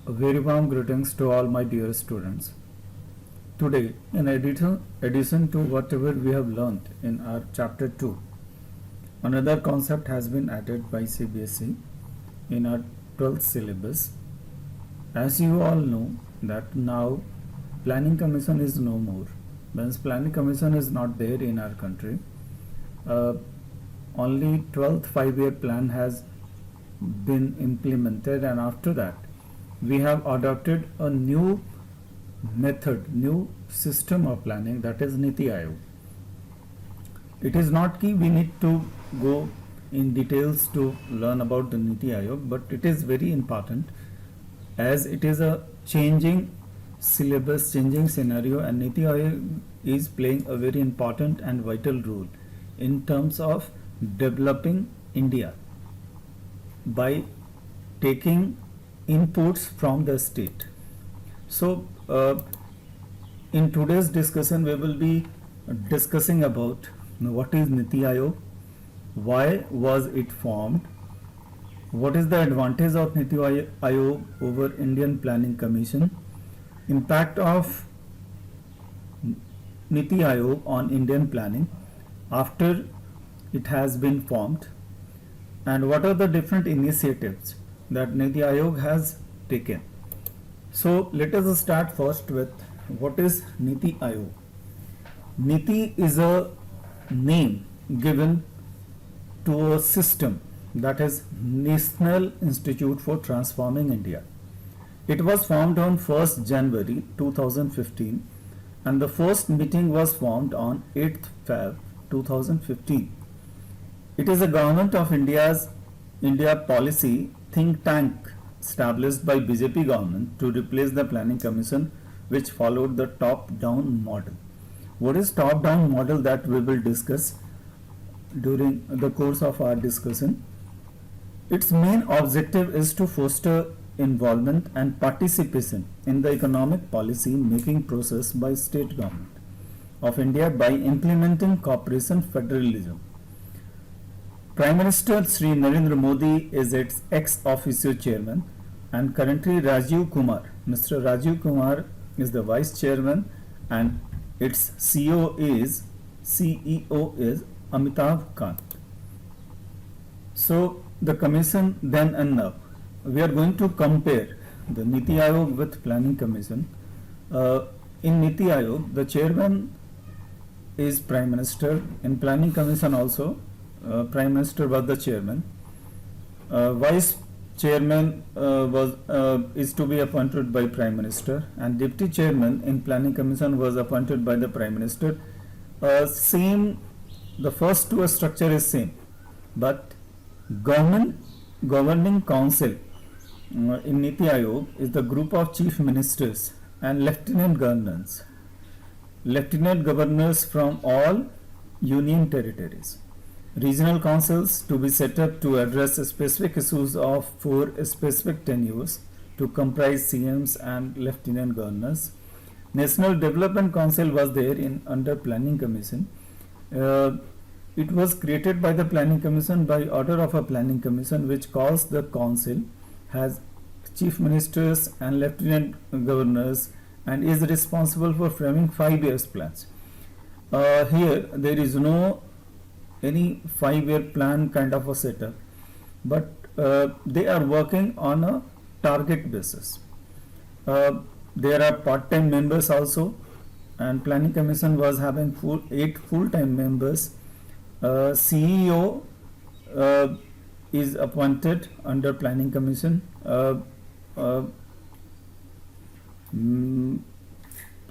A very warm greetings to all my dear students. Today, in addition to whatever we have learnt in our chapter 2, another concept has been added by CBSE in our 12th syllabus. As you all know that now Planning Commission is no more. Means Planning Commission is not there in our country. Only 12th 5-year plan has been implemented, and after that we have adopted a new method, new system of planning, that is Niti Aayog. It is not key we need to go in details to learn about the Niti Aayog, but it is very important as it is a changing syllabus, changing scenario, and Niti Aayog is playing a very important and vital role in terms of developing India by taking inputs from the state. So in today's discussion we will be discussing about what is Niti Aayog, why was it formed, what is the advantage of Niti Aayog over Indian Planning Commission, impact of Niti Aayog on Indian planning after it has been formed, and what are the different initiatives that Niti Aayog has taken. So let us start first with what is Niti Aayog. Niti is a name given to a system, that is National Institute for Transforming India. It was formed on 1st January 2015 and the first meeting was formed on 8th Feb 2015. It is a Government of India policy think tank established by BJP government to replace the Planning Commission, which followed the top-down model. What is top-down model that we will discuss during the course of our discussion. Its main objective is to foster involvement and participation in the economic policy making process by state government of India by implementing cooperation federalism. Prime Minister Sri Narendra Modi is its ex officio chairman, and currently Mr. Rajiv Kumar is the vice chairman, and its CEO is Amitabh Kant. So the commission then and now, we are going to compare the Niti Aayog with Planning Commission. In Niti Aayog, the chairman is Prime Minister. In Planning Commission also, Prime Minister was the chairman. Vice chairman is to be appointed by Prime Minister, and deputy chairman in Planning Commission was appointed by the Prime Minister. The first two structure is same, but governing council in Niti Aayog is the group of chief ministers and lieutenant governors from all union territories. Regional councils to be set up to address specific issues of 4 specific tenures to comprise CMs and lieutenant governors. National Development Council was there under Planning Commission. It was created by the Planning Commission by order of a Planning Commission, which calls the council, has chief ministers and lieutenant governors, and is responsible for framing 5 years plans. Here there is no any 5-year plan kind of a setup, but they are working on a target basis. There are part-time members also, and Planning Commission was having 8 full-time members. CEO is appointed under Planning Commission.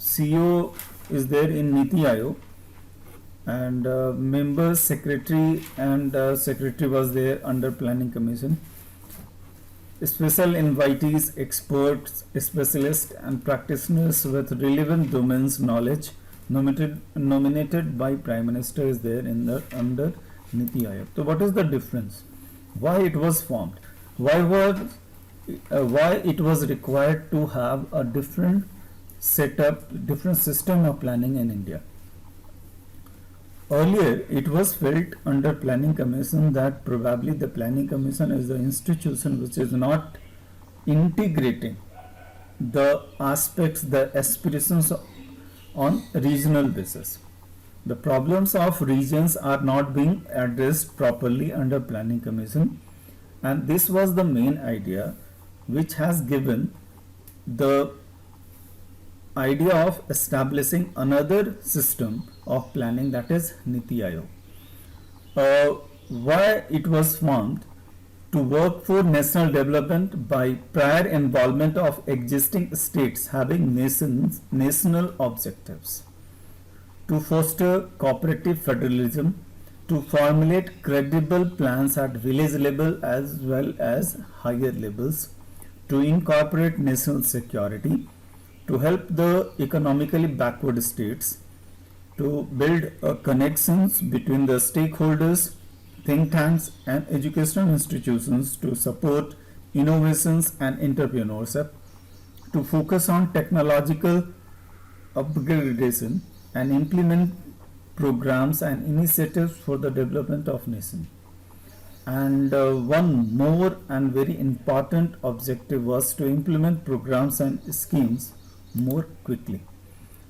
CEO is there in Niti Aayog, and members, secretary and secretary was there under Planning Commission. Special invitees, experts, specialists and practitioners with relevant domains knowledge nominated by Prime Minister is there under Niti Aayog. So what is the difference? Why it was formed? Why it was required to have a different setup, different system of planning in India? Earlier, it was felt under Planning Commission that probably the Planning Commission is the institution which is not integrating the aspects, the aspirations on regional basis. The problems of regions are not being addressed properly under Planning Commission, and this was the main idea which has given the idea of establishing another system of planning, that is Niti Aayog. Why it was formed? To work for national development by prior involvement of existing states having national objectives, to foster cooperative federalism, to formulate credible plans at village level as well as higher levels, to incorporate national security, to help the economically backward states, to build connections between the stakeholders, think tanks, and educational institutions to support innovations and entrepreneurship, to focus on technological upgradation and implement programs and initiatives for the development of nation. And one more and very important objective was to implement programs and schemes more quickly.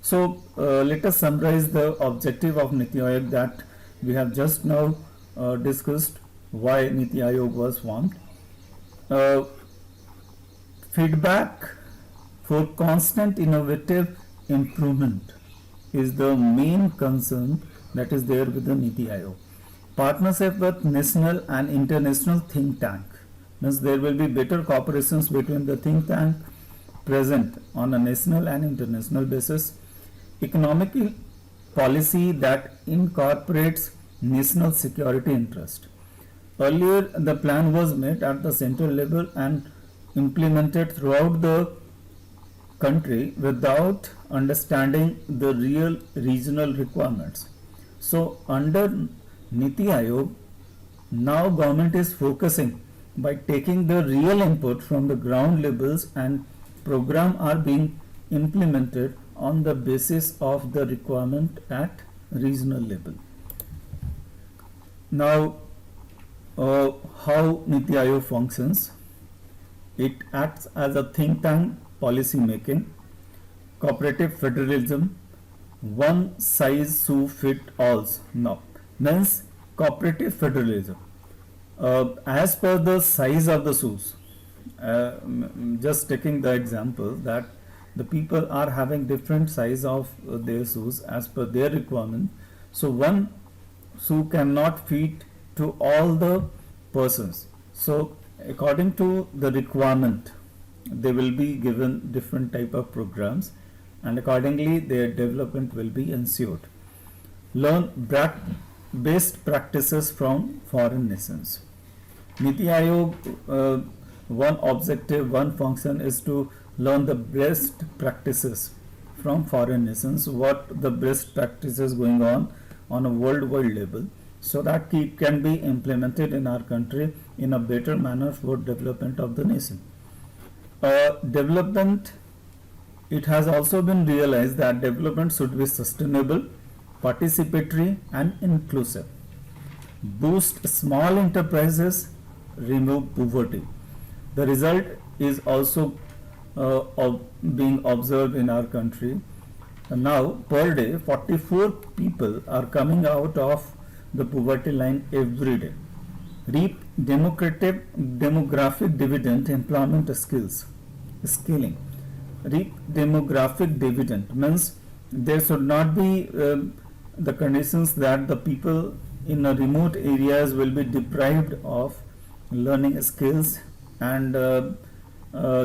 So let us summarize the objective of Niti Aayog that we have just now discussed. Why Niti Aayog was formed. Feedback for constant innovative improvement is the main concern that is there with the Niti Aayog. Partnership with national and international think tank means there will be better cooperations between the think tank present on a national and international basis. Economic policy that incorporates national security interest. Earlier, the plan was made at the central level and implemented throughout the country without understanding the real regional requirements. So, under Niti Aayog, now government is focusing by taking the real input from the ground levels, and program are being implemented on the basis of the requirement at regional level. Now, how Niti Aayog functions? It acts as a think tank policy making, cooperative federalism, one size shoe fit alls. Now, means cooperative federalism. As per the size of the shoes, just taking the example that the people are having different size of their shoes as per their requirement. So one shoe cannot fit to all the persons. So according to the requirement, they will be given different type of programs, and accordingly their development will be ensured. Learn best practices from foreign nations. Niti Aayog, one objective, one function is to learn the best practices from foreign nations, what the best practices going on a worldwide level, so that it can be implemented in our country in a better manner for development of the nation. Development, it has also been realized that development should be sustainable, participatory and inclusive. Boost small enterprises, remove poverty. The result is also being observed in our country. Now, per day, 44 people are coming out of the poverty line every day. Reap demographic dividend, employment skills, scaling. Reap demographic dividend means there should not be the conditions that the people in the remote areas will be deprived of learning skills and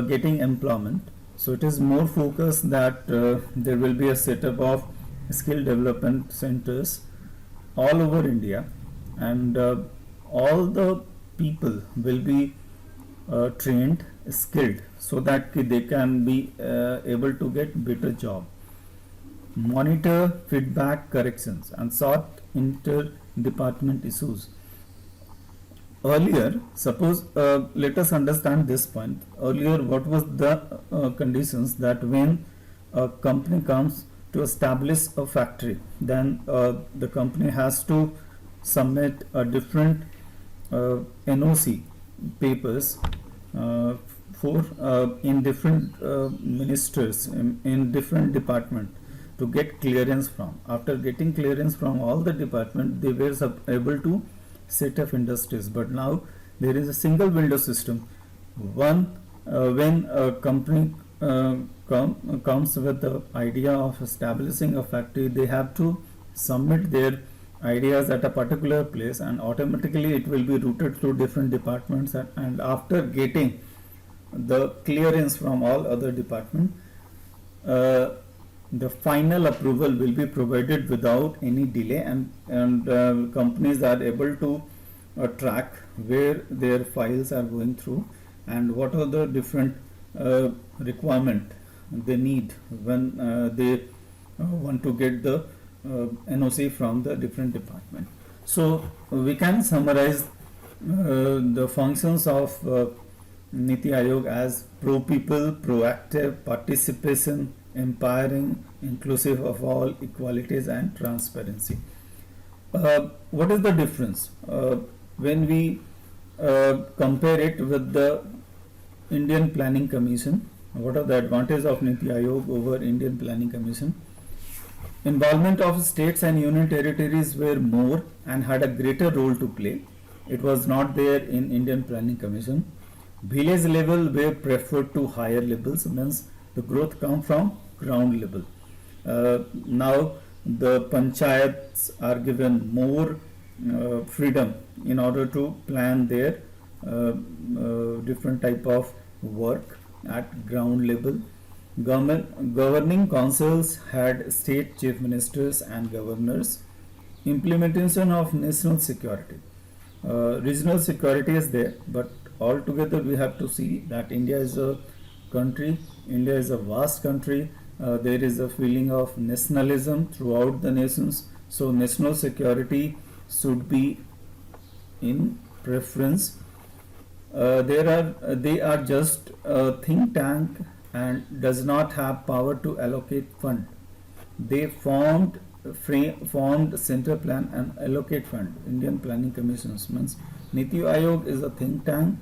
getting employment. So it is more focused that there will be a setup of skill development centers all over India, and all the people will be trained, skilled, so that they can be able to get better job. Monitor feedback corrections and sort inter-department issues. Earlier, suppose let us understand this point. Earlier, what was the conditions that when a company comes to establish a factory, then the company has to submit a different NOC papers for in different ministers in different department to get clearance from. After getting clearance from all the department, they were able to set up industries. But now there is a single window system. When a company comes with the idea of establishing a factory, they have to submit their ideas at a particular place, and automatically it will be routed through different departments, and after getting the clearance from all other departments, the final approval will be provided without any delay, and companies are able to track where their files are going through and what are the different requirement they need when they want to get the NOC from the different department. So we can summarize the functions of Niti Aayog as pro-people, proactive, participation, empowering, inclusive of all, equalities and transparency. What is the difference when we compare it with the Indian Planning Commission? What are the advantages of Niti Aayog over Indian Planning Commission? Involvement of states and union territories were more and had a greater role to play. It was not there in Indian Planning Commission. Village level were preferred to higher levels, means the growth come from ground level. Now the panchayats are given more freedom in order to plan their different type of work at ground level. Governing councils had state chief ministers and governors. Implementation of national security. Regional security is there, but altogether we have to see that India is a country, India is a vast country. There is a feeling of nationalism throughout the nations. So national security should be in preference. They are just a think tank and does not have power to allocate fund. They formed center plan and allocate fund. Indian Planning Commission means Niti Aayog is a think tank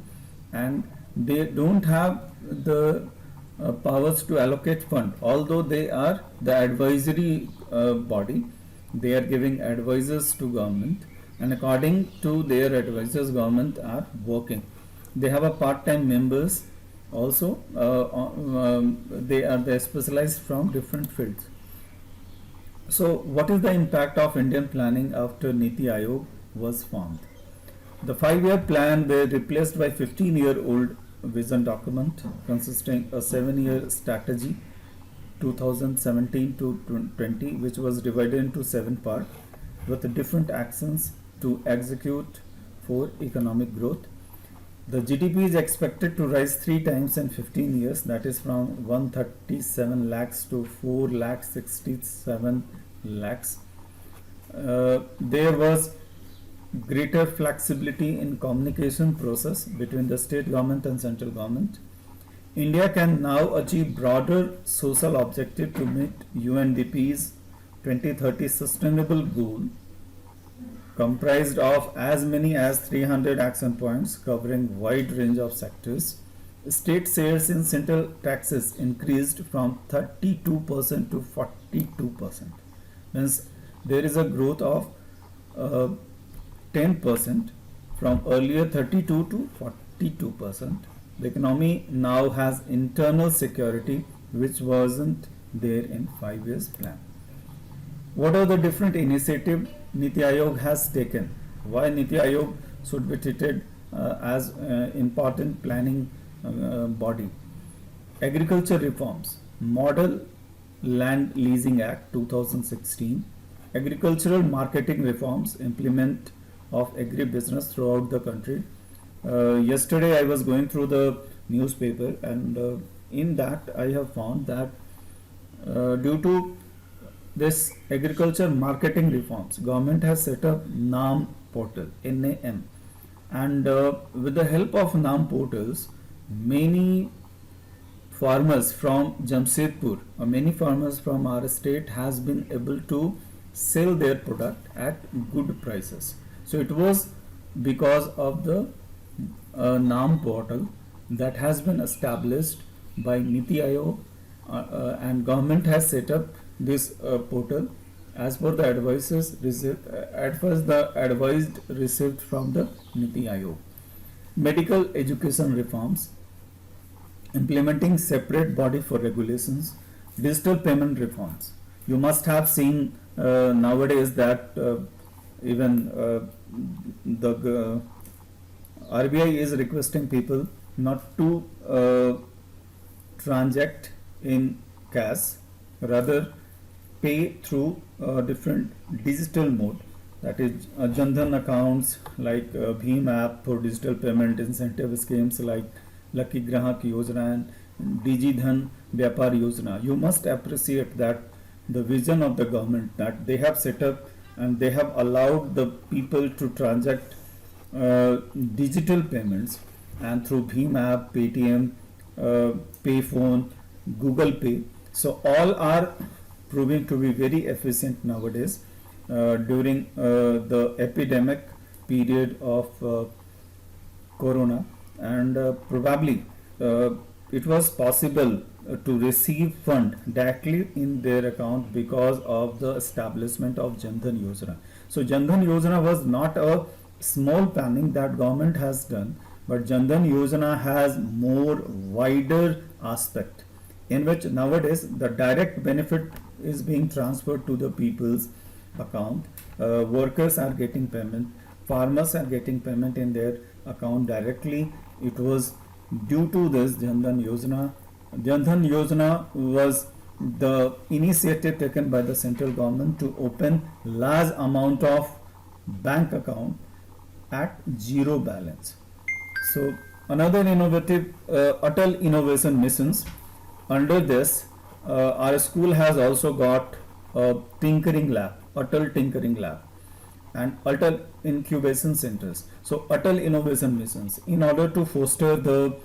and they don't have the powers to allocate fund, although they are the advisory body. They are giving advices to government, and according to their advisors, government are working. They have a part-time members also. They specialized from different fields. So what is the impact of Indian planning after Niti Aayog was formed? The 5-year plan were replaced by 15-year-old vision document consisting a 7-year strategy 2017 to 20, which was divided into 7 parts with different actions to execute for economic growth. The GDP is expected to rise 3 times in 15 years, that is from 137 lakhs to 4,67 lakhs. There was greater flexibility in communication process between the state government and central government. India can now achieve broader social objective to meet UNDP's 2030 sustainable goal, comprised of as many as 300 action points covering wide range of sectors. State shares in central taxes increased from 32% to 42%. Means there is a growth of 10% from earlier 32 to 42%. The economy now has internal security, which wasn't there in 5 years plan. What are the different initiatives Niti Aayog has taken? Why Niti Aayog should be treated as important planning body? Agriculture reforms, Model Land Leasing Act 2016, agricultural marketing reforms, implement of agri-business throughout the country. Yesterday I was going through the newspaper, and in that I have found that due to this agriculture marketing reforms, government has set up NAM portal, NAM, and with the help of NAM portals, many farmers from Jamshedpur or many farmers from our state has been able to sell their product at good prices. So it was because of the NAM portal that has been established by Niti Aayog, and government has set up this portal as per the advices received, at first the advised received from the Niti Aayog. Medical education reforms, implementing separate body for regulations, digital payment reforms. You must have seen nowadays that even the RBI is requesting people not to transact in cash, rather pay through different digital mode. That is Jan Dhan accounts like Bhim app for digital payment, incentive schemes like Lucky Grahak Yojana and Digi Dhan Vyapar Yojana. You must appreciate that the vision of the government, that they have set up and they have allowed the people to transact digital payments, and through Bhim app, Paytm, Payphone, Google Pay. So all are proving to be very efficient nowadays during the epidemic period of corona, and probably it was possible to receive fund directly in their account because of the establishment of Jan Dhan Yojana. So Jan Dhan Yojana was not a small planning that government has done, but Jan Dhan Yojana has more wider aspect, in which nowadays the direct benefit is being transferred to the people's account. Workers are getting payment, farmers are getting payment in their account directly. It was due to this Jan Dhan Yojana. Jan Dhan Yojana was the initiative taken by the central government to open large amount of bank account at zero balance. So another innovative Atal Innovation Missions. Under this, our school has also got a tinkering lab, Atal Tinkering Lab, and Atal Incubation Centers. So Atal Innovation Missions, in order to foster the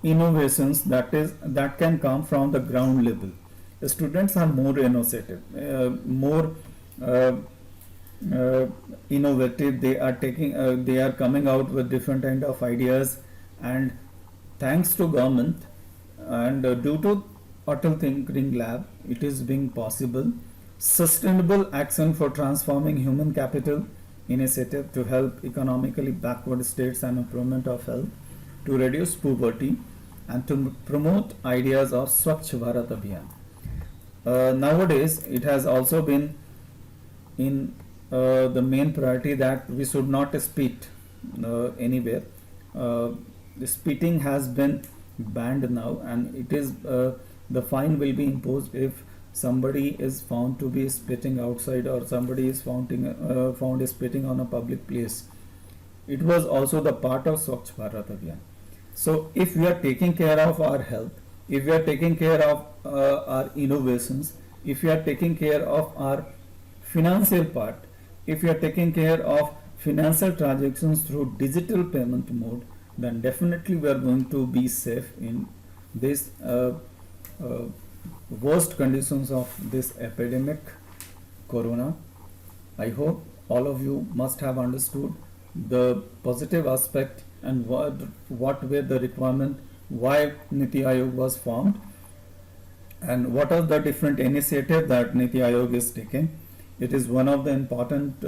innovations that can come from the ground level. The students are more innovative, more innovative. They are taking, they are coming out with different kind of ideas, and thanks to government and due to Atal Tinkering Lab, it is being possible. Sustainable action for transforming human capital initiative to help economically backward states and improvement of health, to reduce poverty, and to promote ideas of Swachh Bharat Abhiyan. Nowadays, it has also been in the main priority that we should not spit anywhere. The spitting has been banned now, and it is the fine will be imposed if somebody is found to be spitting outside, or somebody is found spitting on a public place. It was also the part of Swachh Bharat Abhiyan. So if we are taking care of our health, if we are taking care of our innovations, if we are taking care of our financial part, if we are taking care of financial transactions through digital payment mode, then definitely we are going to be safe in this worst conditions of this epidemic corona. I hope all of you must have understood the positive aspect and what were the requirement, why Niti Aayog was formed, and what are the different initiatives that Niti Aayog is taking. It is one of the important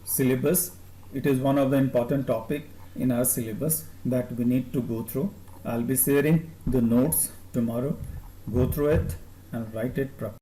syllabus. It is one of the important topic in our syllabus that we need to go through. I'll be sharing the notes tomorrow. Go through it and write it properly.